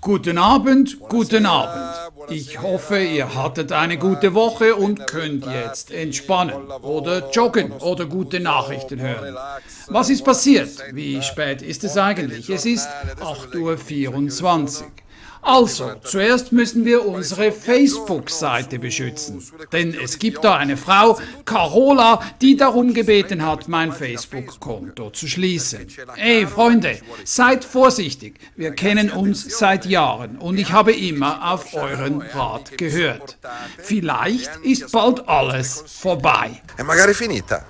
Guten Abend, guten Abend. Ich hoffe, ihr hattet eine gute Woche und könnt jetzt entspannen oder joggen oder gute Nachrichten hören. Was ist passiert? Wie spät ist es eigentlich? Es ist 8:24 Uhr. Also, zuerst müssen wir unsere Facebook-Seite beschützen. Denn es gibt da eine Frau, Carola, die darum gebeten hat, mein Facebook-Konto zu schließen. Ey, Freunde, seid vorsichtig. Wir kennen uns seit Jahren und ich habe immer auf euren Rat gehört. Vielleicht ist bald alles vorbei. E magari finita.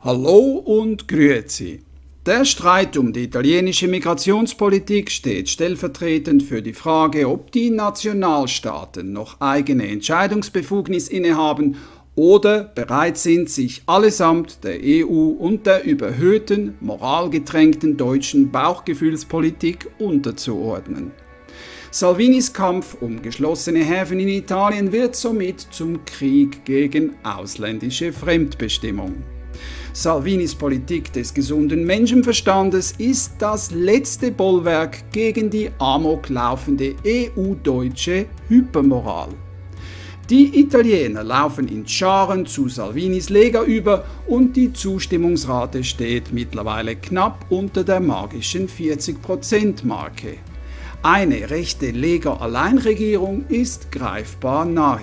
Hallo und grüezi. Der Streit um die italienische Migrationspolitik steht stellvertretend für die Frage, ob die Nationalstaaten noch eigene Entscheidungsbefugnis innehaben oder bereit sind, sich allesamt der EU und der überhöhten, moralgetränkten deutschen Bauchgefühlspolitik unterzuordnen. Salvinis Kampf um geschlossene Häfen in Italien wird somit zum Krieg gegen ausländische Fremdbestimmung. Salvinis Politik des gesunden Menschenverstandes ist das letzte Bollwerk gegen die amoklaufende EU-deutsche Hypermoral. Die Italiener laufen in Scharen zu Salvinis Lega über und die Zustimmungsrate steht mittlerweile knapp unter der magischen 40%-Marke. Eine rechte Lega-Alleinregierung ist greifbar nahe.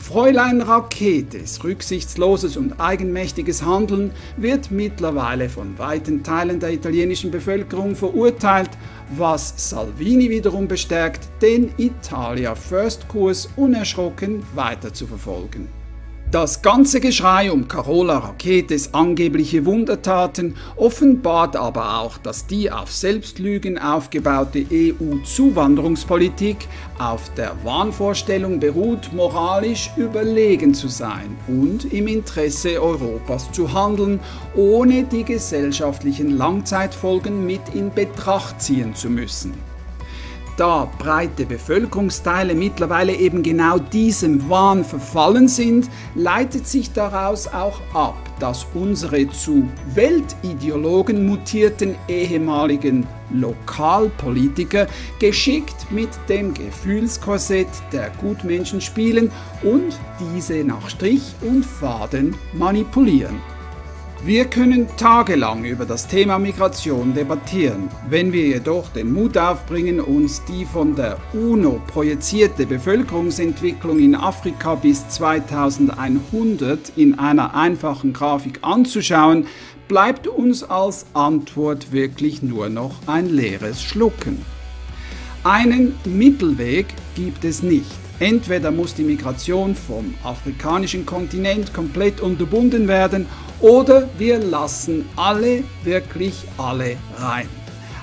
Fräulein Raketes rücksichtsloses und eigenmächtiges Handeln wird mittlerweile von weiten Teilen der italienischen Bevölkerung verurteilt, was Salvini wiederum bestärkt, den Italia-First-Kurs unerschrocken weiterzuverfolgen. Das ganze Geschrei um Carola Raketes angebliche Wundertaten offenbart aber auch, dass die auf Selbstlügen aufgebaute EU-Zuwanderungspolitik auf der Wahnvorstellung beruht, moralisch überlegen zu sein und im Interesse Europas zu handeln, ohne die gesellschaftlichen Langzeitfolgen mit in Betracht ziehen zu müssen. Da breite Bevölkerungsteile mittlerweile eben genau diesem Wahn verfallen sind, leitet sich daraus auch ab, dass unsere zu Weltideologen mutierten ehemaligen Lokalpolitiker geschickt mit dem Gefühlskorsett der Gutmenschen spielen und diese nach Strich und Faden manipulieren. Wir können tagelang über das Thema Migration debattieren. Wenn wir jedoch den Mut aufbringen, uns die von der UNO projizierte Bevölkerungsentwicklung in Afrika bis 2100 in einer einfachen Grafik anzuschauen, bleibt uns als Antwort wirklich nur noch ein leeres Schlucken. Einen Mittelweg gibt es nicht. Entweder muss die Migration vom afrikanischen Kontinent komplett unterbunden werden oder wir lassen alle, wirklich alle rein.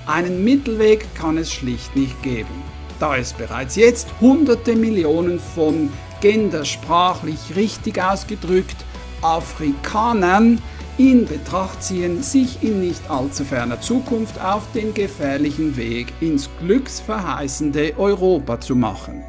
Einen Mittelweg kann es schlicht nicht geben, da es bereits jetzt hunderte Millionen von gendersprachlich richtig ausgedrückt Afrikanern in Betracht ziehen, sich in nicht allzu ferner Zukunft auf den gefährlichen Weg ins glücksverheißende Europa zu machen.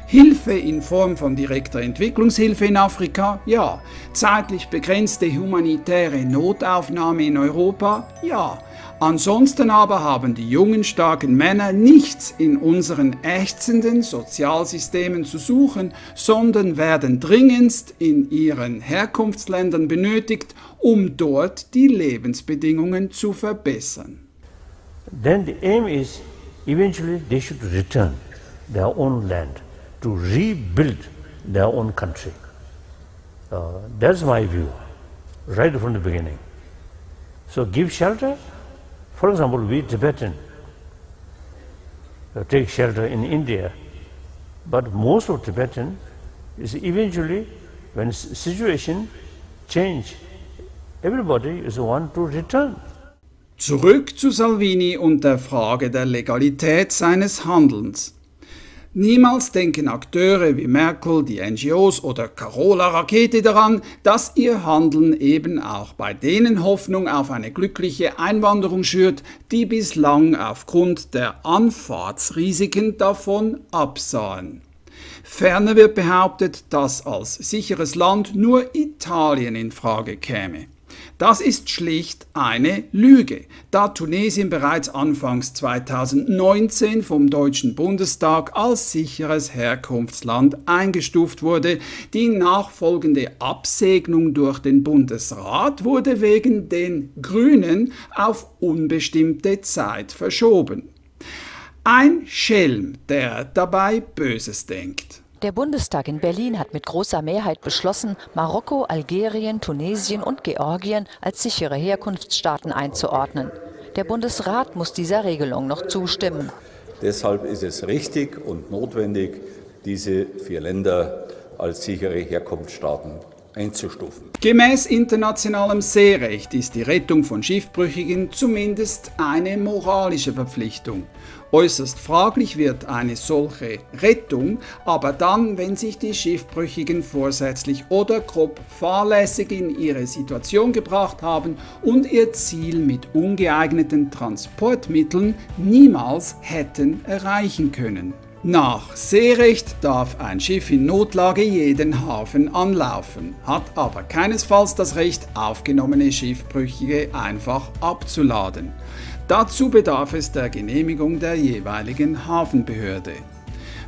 Hilfe in Form von direkter Entwicklungshilfe in Afrika? Ja. Zeitlich begrenzte humanitäre Notaufnahme in Europa? Ja. Ansonsten aber haben die jungen, starken Männer nichts in unseren ächzenden Sozialsystemen zu suchen, sondern werden dringendst in ihren Herkunftsländern benötigt, um dort die Lebensbedingungen zu verbessern. Then the aim is eventually they should return their own land, to rebuild their own country. That's my view, right from the beginning. So give shelter. For example, we Tibetan take shelter in India, but most of Tibetan is eventually, when situation change, everybody is want to return. Zurück zu Salvini und der Frage der Legalität seines Handelns. Niemals denken Akteure wie Merkel, die NGOs oder Carola Rackete daran, dass ihr Handeln eben auch bei denen Hoffnung auf eine glückliche Einwanderung schürt, die bislang aufgrund der Anfahrtsrisiken davon absahen. Ferner wird behauptet, dass als sicheres Land nur Italien in Frage käme. Das ist schlicht eine Lüge, da Tunesien bereits anfangs 2019 vom Deutschen Bundestag als sicheres Herkunftsland eingestuft wurde. Die nachfolgende Absegnung durch den Bundesrat wurde wegen den Grünen auf unbestimmte Zeit verschoben. Ein Schelm, der dabei Böses denkt. Der Bundestag in Berlin hat mit großer Mehrheit beschlossen, Marokko, Algerien, Tunesien und Georgien als sichere Herkunftsstaaten einzuordnen. Der Bundesrat muss dieser Regelung noch zustimmen. Deshalb ist es richtig und notwendig, diese 4 Länder als sichere Herkunftsstaaten einzustufen. Gemäß internationalem Seerecht ist die Rettung von Schiffbrüchigen zumindest eine moralische Verpflichtung. Äußerst fraglich wird eine solche Rettung aber dann, wenn sich die Schiffbrüchigen vorsätzlich oder grob fahrlässig in ihre Situation gebracht haben und ihr Ziel mit ungeeigneten Transportmitteln niemals hätten erreichen können. Nach Seerecht darf ein Schiff in Notlage jeden Hafen anlaufen, hat aber keinesfalls das Recht, aufgenommene Schiffbrüchige einfach abzuladen. Dazu bedarf es der Genehmigung der jeweiligen Hafenbehörde.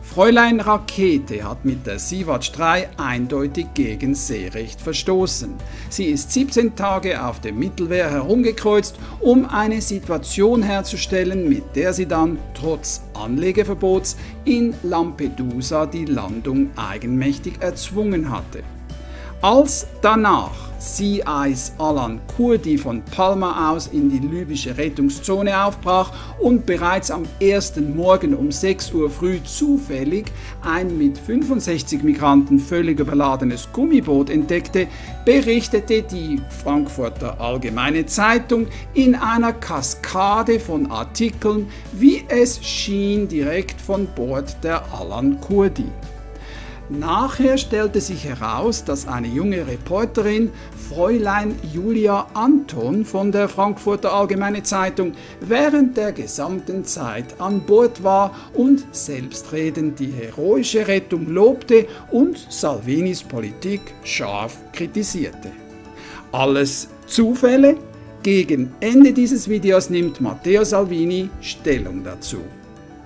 Fräulein Rackete hat mit der Sea-Watch 3 eindeutig gegen Seerecht verstoßen. Sie ist 17 Tage auf dem Mittelmeer herumgekreuzt, um eine Situation herzustellen, mit der sie dann trotz Anlegeverbots in Lampedusa die Landung eigenmächtig erzwungen hatte. Als danach Sea Ice Alan Kurdi von Palma aus in die libysche Rettungszone aufbrach und bereits am ersten Morgen um 6 Uhr früh zufällig ein mit 65 Migranten völlig überladenes Gummiboot entdeckte, berichtete die Frankfurter Allgemeine Zeitung in einer Kaskade von Artikeln, wie es schien, direkt von Bord der Alan Kurdi. Nachher stellte sich heraus, dass eine junge Reporterin, Fräulein Julia Anton von der Frankfurter Allgemeine Zeitung, während der gesamten Zeit an Bord war und selbstredend die heroische Rettung lobte und Salvinis Politik scharf kritisierte. Alles Zufälle? Gegen Ende dieses Videos nimmt Matteo Salvini Stellung dazu.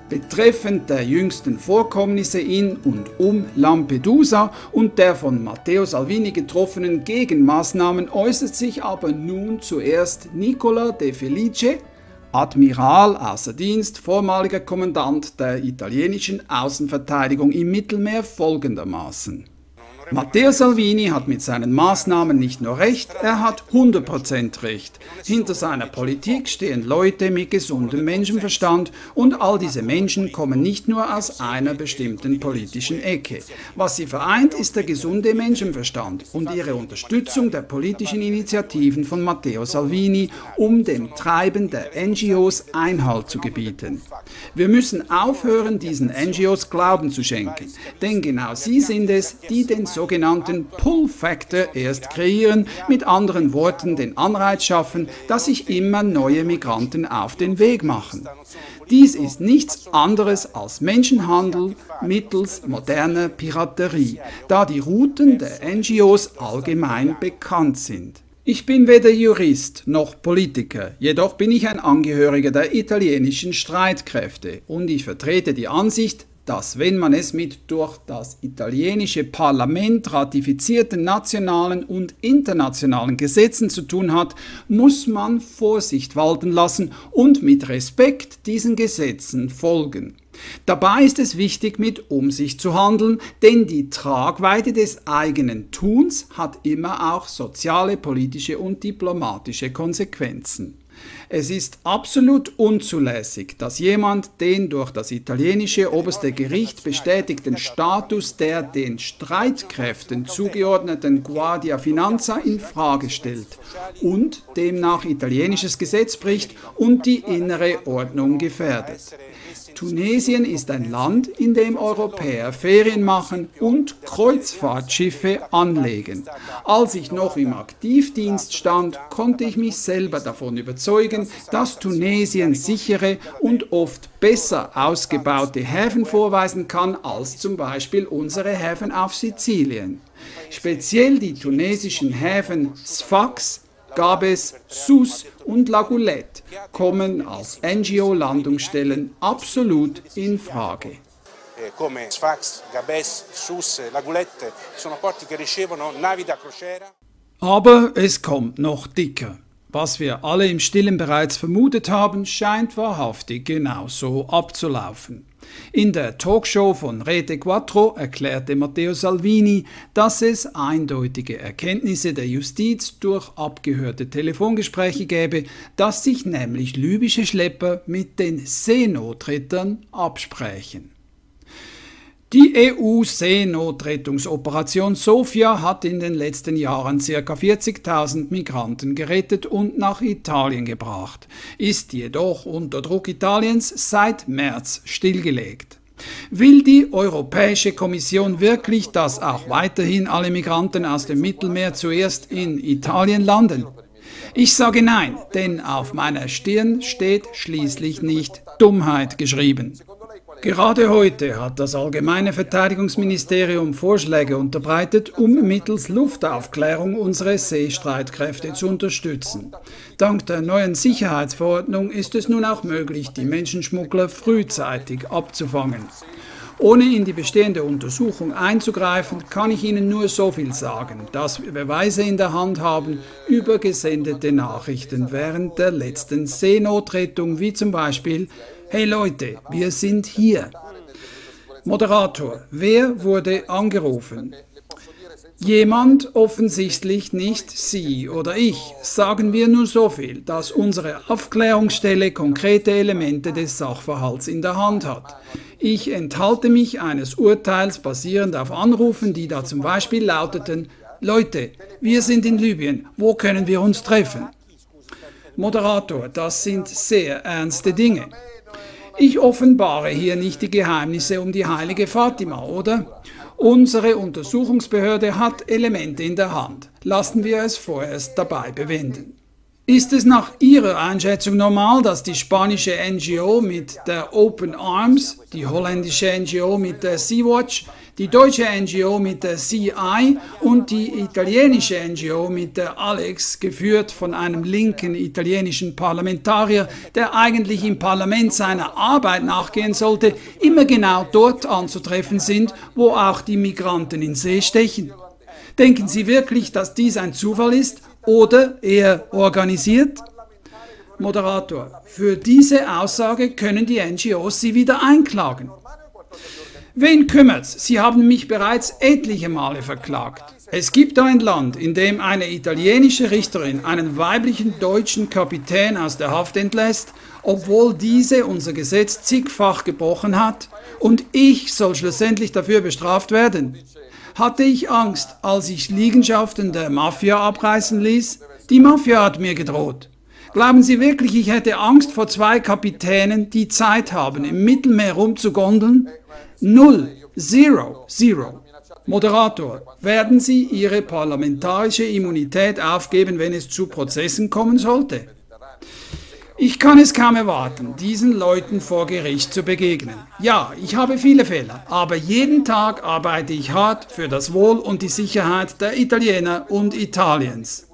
Betreffend der jüngsten Vorkommnisse in und um Lampedusa und der von Matteo Salvini getroffenen Gegenmaßnahmen äußert sich aber nun zuerst Nicola De Felice, Admiral außer Dienst, vormaliger Kommandant der italienischen Außenverteidigung im Mittelmeer folgendermaßen: Matteo Salvini hat mit seinen Maßnahmen nicht nur recht, er hat 100% recht. Hinter seiner Politik stehen Leute mit gesundem Menschenverstand und all diese Menschen kommen nicht nur aus einer bestimmten politischen Ecke. Was sie vereint, ist der gesunde Menschenverstand und ihre Unterstützung der politischen Initiativen von Matteo Salvini, um dem Treiben der NGOs Einhalt zu gebieten. Wir müssen aufhören, diesen NGOs Glauben zu schenken, denn genau sie sind es, die den sogenannten Pull-Factor erst kreieren, mit anderen Worten den Anreiz schaffen, dass sich immer neue Migranten auf den Weg machen. Dies ist nichts anderes als Menschenhandel mittels moderner Piraterie, da die Routen der NGOs allgemein bekannt sind. Ich bin weder Jurist noch Politiker, jedoch bin ich ein Angehöriger der italienischen Streitkräfte und ich vertrete die Ansicht, dass wenn man es mit durch das italienische Parlament ratifizierten nationalen und internationalen Gesetzen zu tun hat, muss man Vorsicht walten lassen und mit Respekt diesen Gesetzen folgen. Dabei ist es wichtig, mit Umsicht zu handeln, denn die Tragweite des eigenen Tuns hat immer auch soziale, politische und diplomatische Konsequenzen. Es ist absolut unzulässig, dass jemand den durch das italienische oberste Gericht bestätigten Status der den Streitkräften zugeordneten Guardia Finanza in Frage stellt und demnach italienisches Gesetz bricht und die innere Ordnung gefährdet. Tunesien ist ein Land, in dem Europäer Ferien machen und Kreuzfahrtschiffe anlegen. Als ich noch im Aktivdienst stand, konnte ich mich selber davon überzeugen, dass Tunesien sichere und oft besser ausgebaute Häfen vorweisen kann als zum Beispiel unsere Häfen auf Sizilien. Speziell die tunesischen Häfen Sfax, Gabes, Sousse und La Goulette kommen als NGO-Landungsstellen absolut in Frage. Come Sfax, Gabes, Sousse, La Goulette sono porti che ricevono navi da crociera. Aber es kommt noch dicker. Was wir alle im Stillen bereits vermutet haben, scheint wahrhaftig genauso abzulaufen. In der Talkshow von Rete Quattro erklärte Matteo Salvini, dass es eindeutige Erkenntnisse der Justiz durch abgehörte Telefongespräche gäbe, dass sich nämlich libysche Schlepper mit den Seenotrettern absprechen. Die EU-Seenotrettungsoperation Sophia hat in den letzten Jahren ca. 40.000 Migranten gerettet und nach Italien gebracht, ist jedoch unter Druck Italiens seit März stillgelegt. Will die Europäische Kommission wirklich, dass auch weiterhin alle Migranten aus dem Mittelmeer zuerst in Italien landen? Ich sage nein, denn auf meiner Stirn steht schließlich nicht Dummheit geschrieben. Gerade heute hat das Allgemeine Verteidigungsministerium Vorschläge unterbreitet, um mittels Luftaufklärung unsere Seestreitkräfte zu unterstützen. Dank der neuen Sicherheitsverordnung ist es nun auch möglich, die Menschenschmuggler frühzeitig abzufangen. Ohne in die bestehende Untersuchung einzugreifen, kann ich Ihnen nur so viel sagen, dass wir Beweise in der Hand haben über gesendete Nachrichten während der letzten Seenotrettung, wie zum Beispiel: Hey Leute, wir sind hier. Moderator, wer wurde angerufen? Jemand, offensichtlich nicht Sie oder ich. Sagen wir nur so viel, dass unsere Aufklärungsstelle konkrete Elemente des Sachverhalts in der Hand hat. Ich enthalte mich eines Urteils basierend auf Anrufen, die da zum Beispiel lauteten: Leute, wir sind in Libyen, wo können wir uns treffen? Moderator, das sind sehr ernste Dinge. Ich offenbare hier nicht die Geheimnisse um die heilige Fatima, oder? Unsere Untersuchungsbehörde hat Elemente in der Hand. Lassen wir es vorerst dabei bewenden. Ist es nach Ihrer Einschätzung normal, dass die spanische NGO mit der Open Arms, die holländische NGO mit der Sea-Watch, die deutsche NGO mit der CI und die italienische NGO mit der Alex, geführt von einem linken italienischen Parlamentarier, der eigentlich im Parlament seiner Arbeit nachgehen sollte, immer genau dort anzutreffen sind, wo auch die Migranten in See stechen? Denken Sie wirklich, dass dies ein Zufall ist oder eher organisiert? Moderator, für diese Aussage können die NGOs Sie wieder einklagen. Wen kümmert's? Sie haben mich bereits etliche Male verklagt. Es gibt ein Land, in dem eine italienische Richterin einen weiblichen deutschen Kapitän aus der Haft entlässt, obwohl diese unser Gesetz zigfach gebrochen hat, und ich soll schlussendlich dafür bestraft werden. Hatte ich Angst, als ich Liegenschaften der Mafia abreißen ließ? Die Mafia hat mir gedroht. Glauben Sie wirklich, ich hätte Angst vor zwei Kapitänen, die Zeit haben, im Mittelmeer rumzugondeln? 0, 0, 0. Moderator, werden Sie Ihre parlamentarische Immunität aufgeben, wenn es zu Prozessen kommen sollte? Ich kann es kaum erwarten, diesen Leuten vor Gericht zu begegnen. Ja, ich habe viele Fehler, aber jeden Tag arbeite ich hart für das Wohl und die Sicherheit der Italiener und Italiens.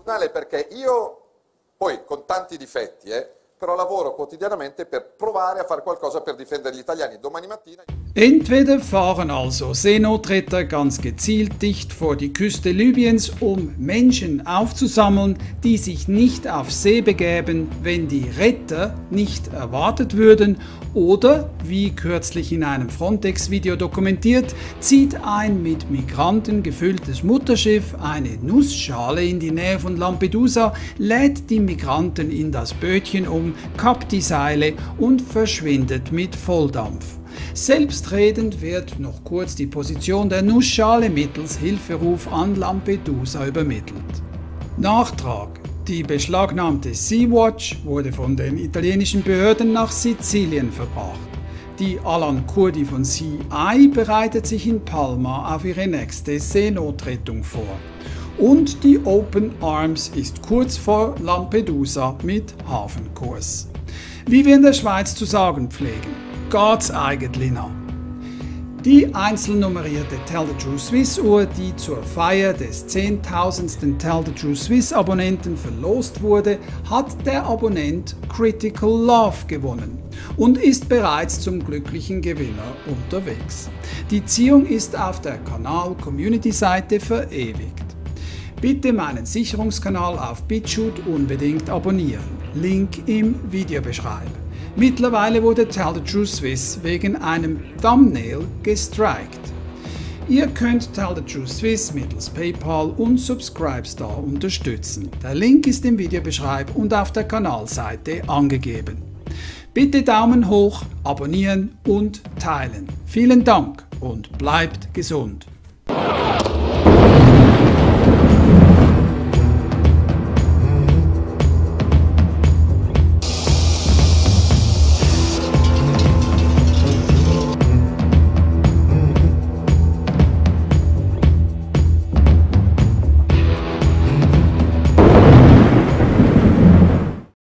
Poi con tanti difetti, però lavoro quotidianamente per provare a fare qualcosa per difendere gli italiani. Domani mattina... Entweder fahren also Seenotretter ganz gezielt dicht vor die Küste Libyens, um Menschen aufzusammeln, die sich nicht auf See begäben, wenn die Retter nicht erwartet würden, oder, wie kürzlich in einem Frontex-Video dokumentiert, zieht ein mit Migranten gefülltes Mutterschiff eine Nussschale in die Nähe von Lampedusa, lädt die Migranten in das Bötchen um, kappt die Seile und verschwindet mit Volldampf. Selbstredend wird noch kurz die Position der Nussschale mittels Hilferuf an Lampedusa übermittelt. Nachtrag: Die beschlagnahmte Sea-Watch wurde von den italienischen Behörden nach Sizilien verbracht. Die Alan Kurdi von CI bereitet sich in Palma auf ihre nächste Seenotrettung vor. Und die Open Arms ist kurz vor Lampedusa mit Hafenkurs. Wie wir in der Schweiz zu sagen pflegen, geht's eigentlich noch. Die einzelnummerierte Tell the True Swiss Uhr, die zur Feier des 10.000. Tell the True Swiss Abonnenten verlost wurde, hat der Abonnent Critical Love gewonnen und ist bereits zum glücklichen Gewinner unterwegs. Die Ziehung ist auf der Kanal-Community-Seite verewigt. Bitte meinen Sicherungskanal auf BitChute unbedingt abonnieren. Link im Videobeschreib. Mittlerweile wurde Tell the True Swiss wegen einem Thumbnail gestrikt. Ihr könnt Tell the True Swiss mittels PayPal und Subscribestar unterstützen. Der Link ist im Videobeschreib und auf der Kanalseite angegeben. Bitte Daumen hoch, abonnieren und teilen. Vielen Dank und bleibt gesund.